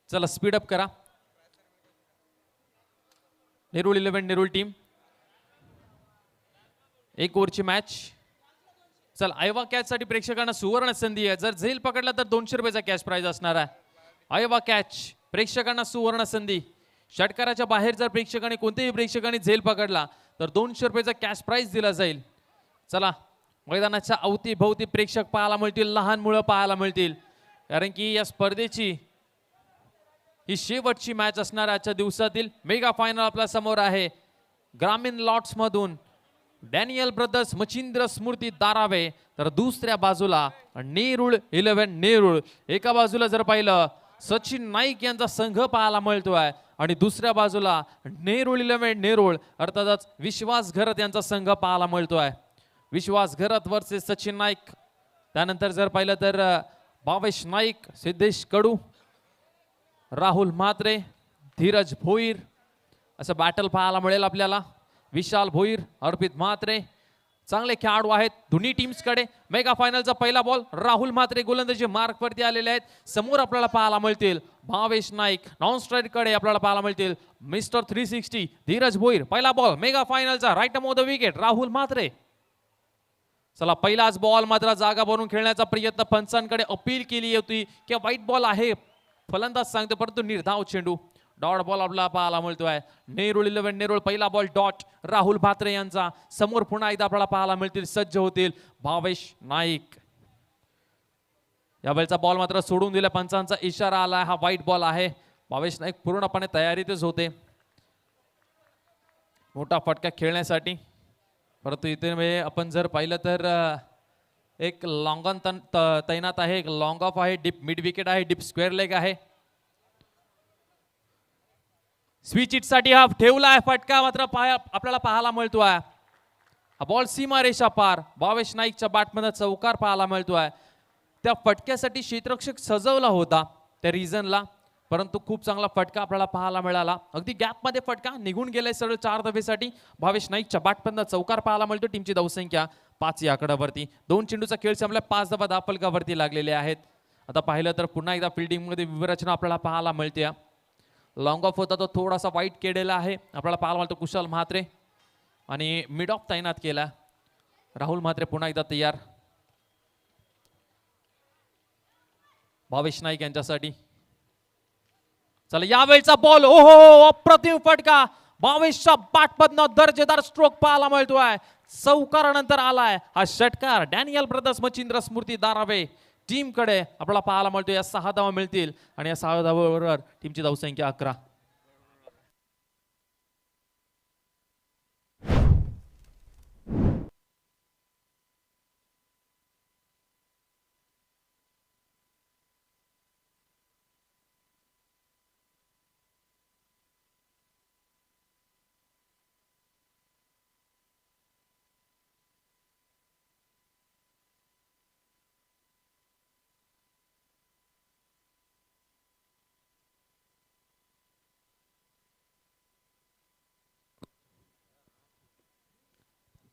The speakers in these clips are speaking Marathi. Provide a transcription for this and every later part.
चला स्पीड अप करा. नेरुळ 11 नेरुळ टीम. एक ओव्हरची मॅच. चल आयवा कॅच साठी प्रेक्षकांना सुवर्ण संधी आहे. जर झेल पकडला तर 200 रुपयाचा कॅश प्राइज असणार आहे. आयवा कॅच प्रेक्षकांना सुवर्ण संधी. षटकाराच्या बाहेर जर प्रेक्षकांनी कोणत्याही प्रेक्षकांनी झेल पकडला तर 200 रुपयाचा कॅश प्राइज दिला जाईल. चला मैदानाच्या अवतीभोवती प्रेक्षक पाहायला मिळतील, लहान मुलं पाहायला मिळतील, कारण की या स्पर्धेची ही शेवटची मॅच असणार आजच्या दिवसातील. मेगा फायनल आपल्या समोर आहे. ग्रामीण लॉट्स मधून डॅनियल ब्रदर्स मच्छिंद्र स्मृती दारावे, तर दुसऱ्या बाजूला नेरुळ 11 नेरुळ. एका बाजूला जर पाहिलं सचिन नाईक यांचा संघ पाहायला मिळतोय आणि दुसऱ्या बाजूला नेरुळ 11 नेरुळ अर्थातच विश्वास घरत यांचा संघ पाहायला मिळतोय. विश्वास घरत वर्सेस सचिन नाईक. त्यानंतर जर पाहिलं तर भावेश नाईक, सिद्धेश कडू, राहुल म्हात्रे, धीरज भोईर असं बॅटल पाहायला मिळेल आपल्याला. विशाल भोईर, अर्पित म्हात्रे चांगले खेळाडू आहेत दोन्ही टीम्स कडे. मेगा फायनलचा पहिला बॉल राहुल म्हात्रे गोलंदाजी मार्क वरती आलेले आहेत. समोर आपल्याला पाहायला मिळतील भावेश नाईक, नॉन स्ट्राईक कडे आपल्याला पाहायला मिळतील मिस्टर 360 धीरज भोईर. पहिला बॉल मेगा फायनलचा right off the wicket Rahul Mhatre. चला पहिलाच बॉल मात्र जागा बनवून खेळण्याचा प्रयत्न पंचांकडे अपील केली होती की वाईट बॉल आहे, फलंदाज सांगतो, परंतु निर्धाव चेंडू. डॉट बॉल आपल्याला पाहायला मिळतोय. नेरुळ 11 नेरुळ पहिला बॉल डॉट राहुल म्हात्रे यांचा. समोर पुन्हा एकदा आपल्याला पाहायला मिळतील, सज्ज होतील भावेश नाईक. यावेळचा बॉल मात्र सोडून दिला, पंचांचा इशारा आला, हा वाईट बॉल आहे. भावेश नाईक पूर्णपणे तयारीतच होते मोठा फटका खेळण्यासाठी, परंतु इथे आपण जर पाहिलं तर एक लॉंग ऑन तैनात आहे, एक लॉंग ऑफ आहे, डीप मिड विकेट आहे, डीप स्क्वेअर लेग आहे. स्विच इट साठी हा ठेवला आहे फटका, मात्र आपल्याला पाहायला मिळतोय हा बॉल सीमा रेषा पार. भावेश नाईकच्या बॅटमध्ये चौकार पाहायला मिळतोय. त्या फटक्यासाठी क्षेत्ररक्षक सजवला होता त्या रिझनला, परंतु खूप चांगला फटका आपल्याला पाहायला मिळाला. अगदी गॅप मध्ये फटका निघून गेलाय सरळ 4 धावेसाठी. भावेश नाईकच्या बॅटमधनं चौकार पाहायला मिळतो. टीमची धावसंख्या 5 या आकड्यावरती. 2 चेंडूचा खेळ संपला, 5 धावा धापलकावरती लागलेले आहेत. आता पाहिलं तर पुन्हा एकदा फिल्डिंग मध्ये विवरचना आपल्याला पाहायला मिळते. लॉंग ऑफ होता तो थोडासा वाईट केलेला आहे आपल्याला पाहायला मिळतो कुशल म्हात्रे, आणि मिड ऑफ तैनात केला राहुल म्हात्रे. पुन्हा एकदा तयार भावेश नाईक यांच्यासाठी. चला यावेळचा बॉल, ओहो अप्रतिम फटका. भावेशच्या बॅटमधनं दर्जेदार स्ट्रोक पाहायला मिळतोय. चौकारानंतर आलाय हा षटकार. डॅनियल ब्रदर्स मच्छिंद्र स्मृती दारावे टीम कडे आपल्याला पाहायला मिळतो. या 6 धावा मिळतील आणि या 6 धावांवर टीमची धावसंख्या 11.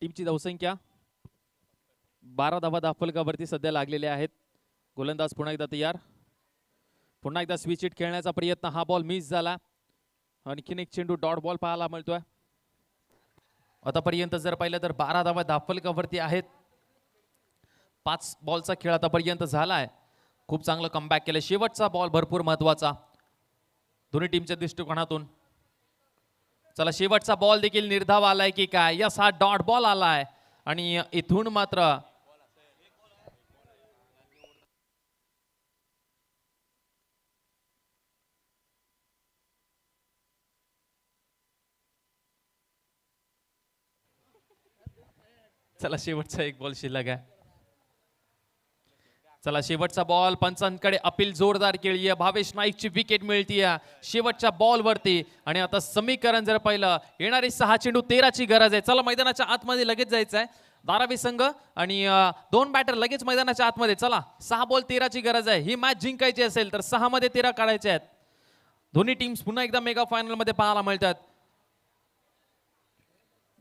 टीमची धावसंख्या 12 धावा धापलकावरती सध्या लागलेल्या आहेत. गोलंदाज पुन्हा एकदा तयार. पुन्हा एकदा स्विच इट खेळण्याचा प्रयत्न, हा बॉल मिस झाला. आणखीन एक चेंडू डॉट बॉल पाहायला मिळतोय. आतापर्यंत जर पाहिलं तर 12 धावा धापलकावरती आहेत. 5 बॉलचा खेळ आतापर्यंत झालाय. खूप चांगलं कमबॅक केलं. शेवटचा बॉल भरपूर महत्वाचा दोन्ही टीमच्या दृष्टिकोनातून. चला शेवटचा बॉल देखील निर्धाव आलाय की काय. यस हा डॉट बॉल आलाय आणि इथून मात्र चला शेवटचा एक बॉल शिल्लक आहे. चला शेवटचा बॉल, पंचांकडे अपील जोरदार केली आहे. भावेश नाईकची विकेट मिळतीये शेवटच्या बॉल वरती. आणि आता समीकरण जर पाहिलं, येणारी 6 चेंडू 13ची गरज आहे. चला मैदानाच्या आतमध्ये लगेच जायचं आहे. धारावी संघ आणि 2 बॅटर लगेच मैदानाच्या आतमध्ये. चला 6 बॉल 13ची गरज आहे. ही मॅच जिंकायची असेल तर 6 मध्ये 13 काढायचे आहेत. दोन्ही टीम्स पुन्हा एकदा मेगा फायनल मध्ये पाहायला मिळतात.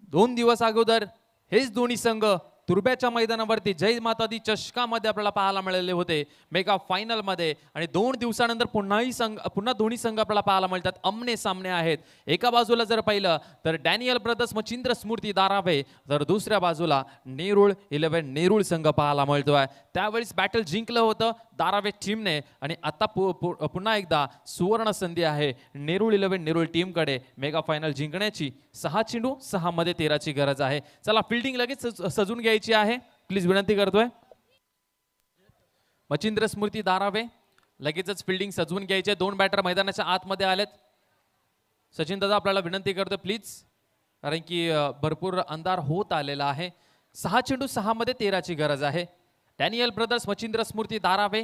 2 दिवस अगोदर हेच दोन्ही संघ तुर्ब्याच्या मैदानावरती जय माता दी चषकामध्ये आपल्याला पाहायला मिळाले होते मेगा फायनल मध्ये, आणि 2 दिवसानंतर पुन्हा दोन्ही संघ आपल्याला पाहायला मिळतात. आमने सामने आहेत. एका बाजूला जर पाहिलं तर डॅनियल ब्रदर्स मच्छिंद्र स्मृती दारावे, तर दुसऱ्या बाजूला नेरूळ 11 नेरूळ संघ पाहायला मिळतोय. त्यावेळेस बॅटल जिंकलं होतं दारावे टीमने, आणि आता पुन्हा एकदा सुवर्ण संधी आहे नेरूळ 11 नेरूळ टीमकडे मेगा फायनल जिंकण्याची. 6 चेंडू 6 मध्ये 13 ची गरज आहे. चला फिल्डिंग लगेच सजून घ्यायची आहे, प्लीज विनंती करतोय. मच्छिंद्र स्मृती दारावे लगेचच फिल्डिंग सजवून घ्यायचे. 2 बॅटर मैदानाच्या आतमध्ये आलेत. सचिन दादा आपल्याला विनंती करतोय प्लीज, कारण की भरपूर अंधार होत आलेला आहे. 6 चेंडू 6 मध्ये 13 ची गरज आहे. डॅनियल ब्रदर्स मच्छिंद्र स्मृती दारावे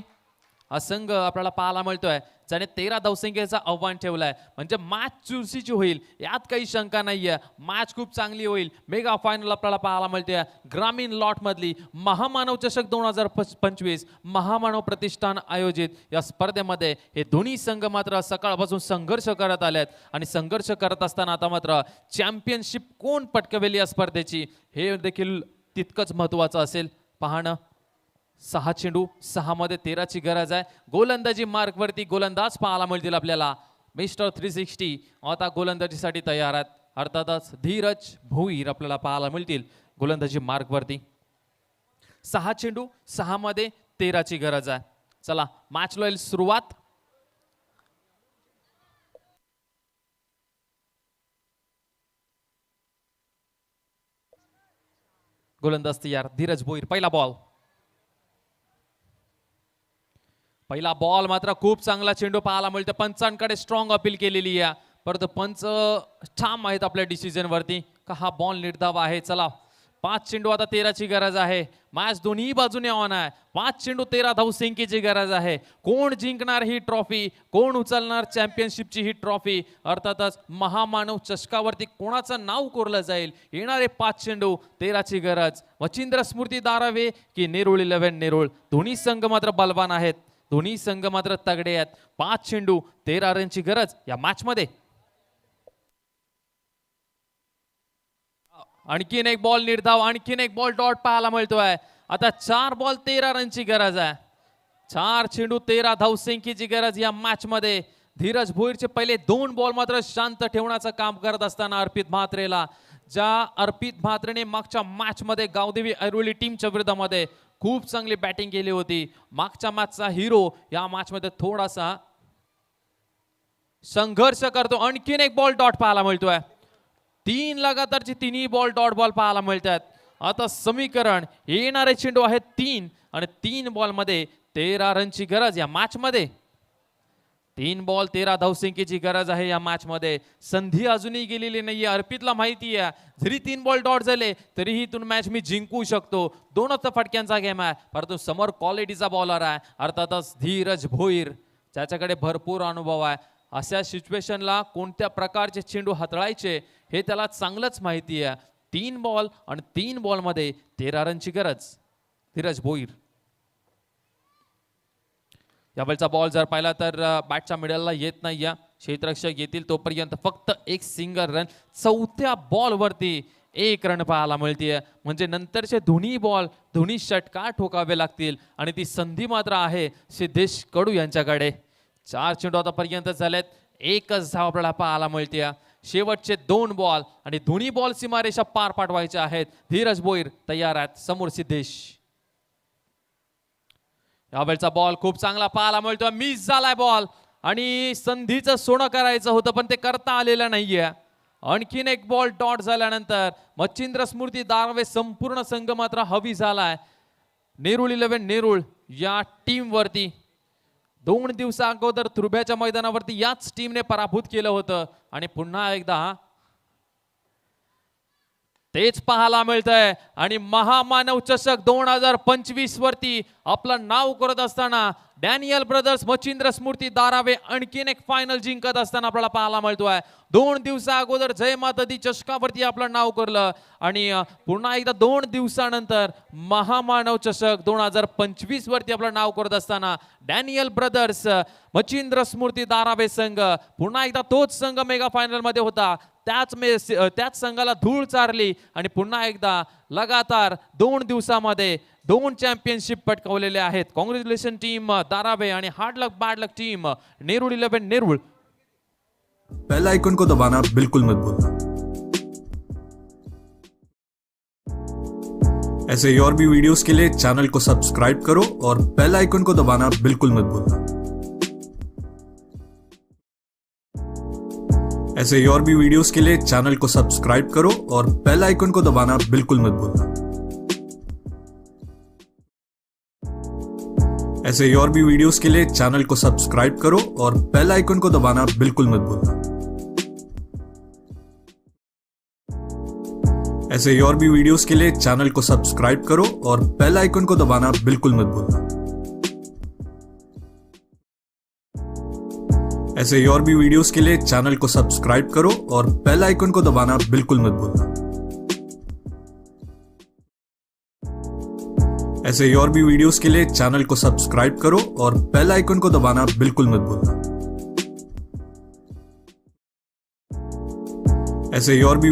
हा संघ आपल्याला पाहायला मिळतोय ज्याने 13 धावसंख्येचा आव्हान ठेवलाय. म्हणजे मॅच चुरशीची होईल यात काही शंका नाहीये. मॅच खूप चांगली होईल. मेगा फायनल आपल्याला पाहायला मिळते ग्रामीण लॉट मधली महामानव चषक 2025 महामानव प्रतिष्ठान आयोजित या स्पर्धेमध्ये हे दोन्ही संघ मात्र सकाळपासून संघर्ष करत आलेत, आणि संघर्ष करत असताना आता मात्र चॅम्पियनशिप कोण पटकवेल या स्पर्धेची हे देखील तितकंच महत्वाचं असेल पाहणं. 6 चेंडू 6 मध्ये 13 ची गरज आहे. गोलंदाजी मार्क वरती गोलंदाज पाहायला मिळतील आपल्याला. मिस्टर 360 आता गोलंदाजीसाठी तयार आहेत. अर्थातच धीरज भोईर आपल्याला पाहायला मिळतील गोलंदाजी मार्क वरती. 6 चेंडू 6 मध्ये 13 ची गरज आहे. चला मॅचला होईल सुरुवात. गोलंदाज तयार. धीरज भोईर. पहिला बॉल मात्र खूप चांगला चेंडू पाहायला मिळतो. पंचांकडे स्ट्रॉंग अपील केलेली आहे, परंतु पंच ठाम आहेत आपल्या डिसिजन वरती का हा बॉल निर्धाव आहे. चला 5 चेंडू आता 13 ची गरज आहे. मॅच दोन्ही बाजूने ऑन आहे. 5 चेंडू 13 धावसंख्येची गरज आहे. कोण जिंकणार ही ट्रॉफी, कोण उचलणार चॅम्पियनशिपची ही ट्रॉफी, अर्थातच महामानव चषकावरती कोणाचं नाव कोरलं जाईल. येणारे 5 चेंडू 13 ची गरज. मच्छिंद्र स्मृती दारावे की नेरूळ 11 नेरूळ, दोन्ही संघ मात्र बलवान आहेत. दोन्ही संघ मात्र तगडे आहेत. 5 चेंडू 13 रनची गरज या मॅच मध्ये. आणखीन एक बॉल निर्धाव, आणखीन एक बॉल डॉट पाहायला मिळतोय. आता 4 बॉल 13 रनची गरज आहे. 4 चेंडू 13 धावसंख्येची गरज या मॅच मध्ये. धीरज भोईरचे पहिले 2 बॉल मात्र शांत ठेवण्याचं काम करत असताना अर्पित म्हात्रेला, ज्या अर्पित म्हात्रेने मागच्या मॅच मध्ये गावदेवी ऐरोली टीमच्या विरोधामध्ये खूप चांगली बॅटिंग केली होती. मागच्या मॅचचा हिरो या मॅच मध्ये थोडासा संघर्ष करतो. आणखीन एक बॉल डॉट पाहायला मिळतोय. 3 लगातारची 3ही बॉल डॉट बॉल पाहायला मिळतात. आता समीकरण येणारे चेंडू आहेत 3, आणि 3 बॉल मध्ये 13 रनची गरज या मॅच मध्ये. 3 बॉल 13 धावसंख्येची गरज आहे या मॅच मध्ये. संधी अजूनही गेलेली नाहीये. अर्पितला माहिती आहे जरी 3 बॉल डॉट झाले तरीही इथून मॅच मी जिंकू शकतो. 2च फटक्यांचा गेम आहे, परंतु समोर क्वालिटीचा बॉलर आहे अर्थातच धीरज भोईर, ज्याच्याकडे भरपूर अनुभव आहे. अशा सिच्युएशनला कोणत्या प्रकारचे चेंडू हाताळायचे हे त्याला चांगलंच माहिती आहे. 3 बॉल आणि 3 बॉल मध्ये 13 रनची गरज. धीरज भोईर. यावेळचा बॉल जर पाहिला तर बॅटच्या मिडलला येत नाही. या क्षेत्ररक्षक येतील तोपर्यंत फक्त एक सिंगल रन. 4थ्या बॉल वरती 1 रन पाहायला मिळते. म्हणजे नंतरचे दोन्ही बॉल दोन्ही षटकार ठोकावे लागतील, आणि ती संधी मात्र आहे सिद्धेश कडू यांच्याकडे. 4 चेंडू आतापर्यंत झालेत. 1च धाव आपल्याला पाहायला मिळते. शेवटचे 2 बॉल आणि दोन्ही बॉल सीमारेषा पार पाडवायचे आहेत. धीरज भोईर तयार आहेत. समोर सिद्धेश. यावेळचा बॉल खूप चांगला पाहायला मिळतो. मिस झालाय बॉल, आणि संधीचं सोनं करायचं होतं पण ते करता आलेलं नाहीये. आणखीन एक बॉल डॉट झाल्यानंतर मच्छिंद्र स्मृती दारवे संपूर्ण संघ मात्र हवी झालाय नेरूळ 11 नेरूळ या टीम वरती. 2 दिवसा अगोदर तुर्ब्याच्या मैदानावरती याच टीमने पराभूत केलं होतं, आणि पुन्हा एकदा तेच पाहायला मिळतंय. आणि महामानव चषक 2025 वरती आपलं नाव करत असताना डॅनियल ब्रदर्स मच्छिंद्र स्मृती दारावे आणखीन एक फायनल जिंकत असताना आपल्याला पाहायला मिळतोय. 2 दिवसा अगोदर जय माता दी चषकावरती आपलं नाव करलं आणि पुन्हा एकदा 2 दिवसानंतर महामानव चषक 2025 वरती आपलं नाव करत असताना डॅनियल ब्रदर्स मच्छिंद्र स्मृती दारावे संघ पुन्हा एकदा तोच संघ मेगा फायनल मध्ये होता. त्याच संघाला धूळ चारली आणि पुन्हा एकदा लगातार 2 दिवसामध्ये 2 चॅम्पियनशिप पटकावलेले आहेत. कॉंग्रॅच्युलेशन टीम दारावे आणि hard luck bad luck team Nerul 11 Nerul. Bell icon को दबाना बिल्कुल मत भूलना। ऐसे और भी वीडियोस के लिए चैनल को सब्सक्राइब करो और बेल आइकन को दबाना बिल्कुल मत भूलना। ऐसे और भी वीडियोस के लिए चैनल को सब्सक्राइब करो और बेल आइकन को दबाना बिल्कुल मत भूलना। ऐसे और भी वीडियोस के लिए चैनल को सब्सक्राइब करो और बेल आइकन को दबाना बिल्कुल मत भूलना। ऐसे और भी वीडियोस के लिए चैनल को सब्सक्राइब करो और बेल आइकन को दबाना बिल्कुल मत भूलना। ऐसे और भी वीडियोस के लिए चैनल को सब्सक्राइब करो और बेल आइकन को दबाना बिल्कुल मत भूलना। ऐसे और भी वीडियोस के लिए चैनल को सब्सक्राइब करो और बेल आइकन को दबाना बिल्कुल मत भूलना। ऐसे और भी